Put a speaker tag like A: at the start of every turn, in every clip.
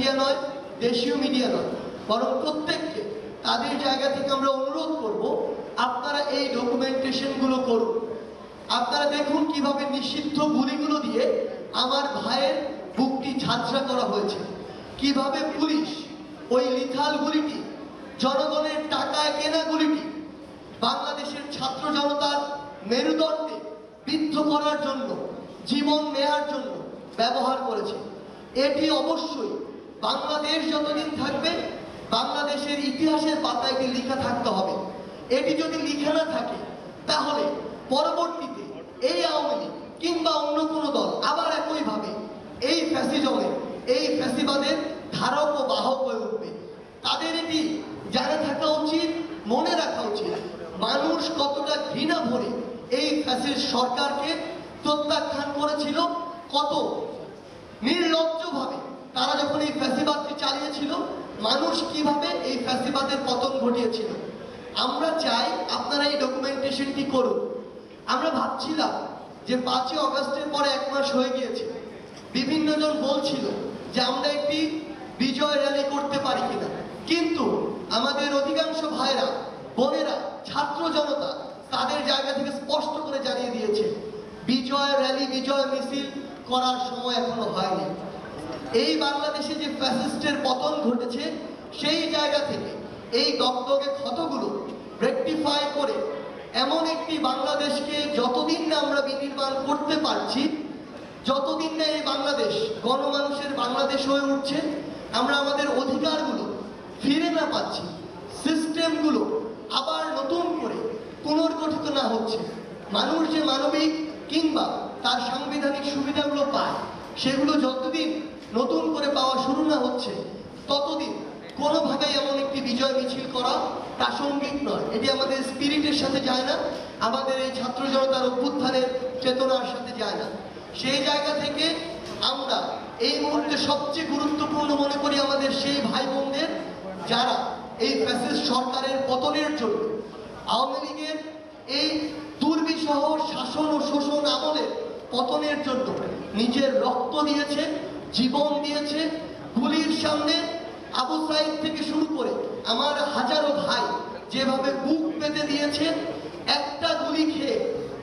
A: Media নয়, দেশীয় media নয়, বরং প্রত্যেককে তাদের জায়গা থেকে আমরা অনুরোধ করব, আপনারা এই ডকুমেন্টেশনগুলো করুন। আপনারা দেখুন কিভাবে নিষিদ্ধ গুলিগুলো দিয়ে আমার ভাইয়ের বুকটি ঝাঁঝরা করা হয়েছে, কিভাবে পুলিশ ওই লিথাল গুলিটি, জনগণের টাকায় কেনা গুলিটি বাংলাদেশের ছাত্র জনতার মেরুদণ্ডে বিদ্ধ করার জন্য, জীবন নেয়ার জন্য ব্যবহার করেছে। এটি অবশ্যই বাংলাদেশ যতদিন থাকবে বাংলাদেশের ইতিহাসের পাতায় এটি লেখা থাকতে হবে। এটি যদি লেখা না থাকে তাহলে পরবর্তীতে এই আওয়ামী লীগ কিংবা অন্য কোনো দল আবার একইভাবে এই ফ্যাসিজমের, এই ফ্যাসিবাদের ধারক ও বাহক হয়ে উঠবে। তাদের এটি জানা থাকা উচিত, মনে রাখা উচিত মানুষ কতটা ঘৃণা ভরে এই ফ্যাসিস্ট সরকারকে প্রত্যাখ্যান করেছিল, কত নির্লজ্জভাবে তারা যখন এই ফ্যাসিবাদটি চালিয়েছিল, মানুষ কিভাবে এই ফ্যাসিবাদের পতন ঘটিয়েছিল। আমরা চাই আপনারা এই ডকুমেন্টেশনটি করুন। আমরা ভাবছিলাম যে 5ই অগস্টের পরে 1 মাস হয়ে গিয়েছে, বিভিন্ন জন বলছিল যে আমরা একটি বিজয় র্যালি করতে পারি কিনা, কিন্তু আমাদের অধিকাংশ ভাইরা, বোনেরা, ছাত্র জনতা তাদের জায়গা থেকে স্পষ্ট করে জানিয়ে দিয়েছে বিজয় র্যালি, বিজয় মিছিল করার সময় এখনো হয়নি। এই বাংলাদেশে যে ফ্যাসিস্টের পতন ঘটেছে সেই জায়গা থেকে এই দগদগে ক্ষতগুলো রেকটিফাই করে এমন একটি বাংলাদেশকে যতদিন না আমরা বিনির্মাণ করতে পারছি, যতদিন না এই বাংলাদেশ গণমানুষের বাংলাদেশ হয়ে উঠছে, আমরা আমাদের অধিকারগুলো ফিরে না পাচ্ছি, সিস্টেমগুলো আবার নতুন করে পুনর্গঠিত না হচ্ছে, মানুষ যে মানবিক কিংবা তার সাংবিধানিক সুবিধাগুলো পায় সেগুলো যতদিন নতুন করে পাওয়া শুরু না হচ্ছে ততদিন কোনোভাবেই এমন একটি বিজয় মিছিল করা প্রাসঙ্গিক নয়। এটি আমাদের স্পিরিটের সাথে যায় না, আমাদের এই ছাত্র জনতার অভ্যুত্থানের চেতনার সাথে যায় না। সেই জায়গা থেকে আমরা এই মুহূর্তে সবচেয়ে গুরুত্বপূর্ণ মনে করি আমাদের সেই ভাই বোনদের যারা এই ফ্যাসিস্ট সরকারের পতনের জন্য, আওয়ামী লীগের এই দুর্বিষহ শাসন ও শোষণ আমলের পতনের জন্য নিজের রক্ত দিয়েছে, জীবন দিয়েছে। গুলির সামনে আবু সাইদ থেকে শুরু করে আমার হাজারো ভাই যেভাবে বুক পেতে দিয়েছে, একটা গুলি খেয়ে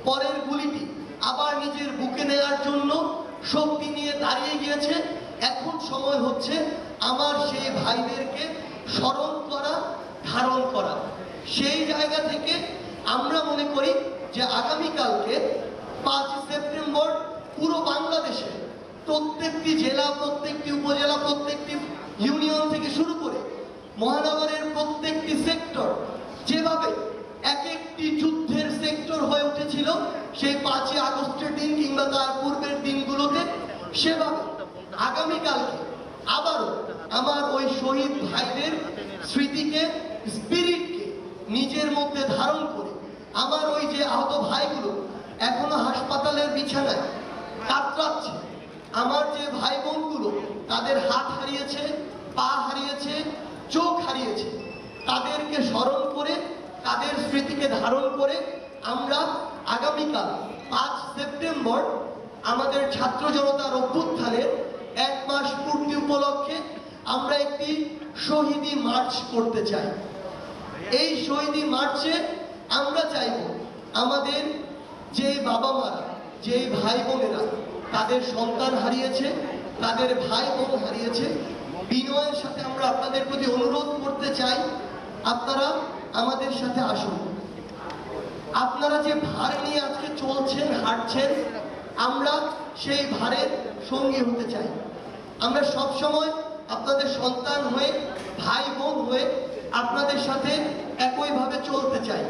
A: পরের গুলিটি আবার নিজের বুকে নেওয়ার জন্য শক্তি নিয়ে দাঁড়িয়ে গিয়েছে। এখন সময় হচ্ছে আমার সেই ভাইদেরকে স্মরণ করা, ধারণ করা। সেই জায়গা থেকে আমরা মনে করি যে আগামীকালকে 5 সেপ্টেম্বর পুরো বাংলাদেশে প্রত্যেকটি জেলা, প্রত্যেকটি উপজেলা, প্রত্যেকটি ইউনিয়ন থেকে শুরু করে মহানগরের প্রত্যেকটি সেক্টর যেভাবে এক একটি যুদ্ধের সেক্টর হয়ে উঠেছিল সেই 5ই আগস্টের দিন কিংবা তার পূর্বের দিনগুলোতে, সেভাবে আগামীকালকে আবারও আমার ওই শহীদ ভাইদের স্মৃতিকে, স্পিরিটকে নিজের মধ্যে ধারণ করে আমার ওই যে আহত ভাইগুলো এখনো হাসপাতালের বিছানায় কাতরাচ্ছে, আমার যে ভাই বোনগুলো তাদের হাত হারিয়েছে, পা হারিয়েছে, চোখ হারিয়েছে, তাদেরকে স্মরণ করে, তাদের স্মৃতিকে ধারণ করে আমরা আগামীকাল 5 সেপ্টেম্বর আমাদের ছাত্র জনতার অভ্যুত্থানের 1 মাস পূর্তি উপলক্ষে আমরা একটি শহীদি মার্চ করতে চাই। এই শহীদি মার্চে আমরা চাইব আমাদের যে বাবা মারা, যে ভাই বোনেরা তাদের সন্তান হারিয়েছে, তাদের ভাই বোন হারিয়েছে, বিনয়ের সাথে আমরা আপনাদের প্রতি অনুরোধ করতে চাই আপনারা আমাদের সাথে আসুন। আপনারা যে ভার নিয়ে আজকে চলছেন, হাঁটছেন, আমরা সেই ভারের সঙ্গী হতে চাই। আমরা সব সময় আপনাদের সন্তান হয়ে, ভাই বোন হয়ে আপনাদের সাথে একইভাবে চলতে চাই।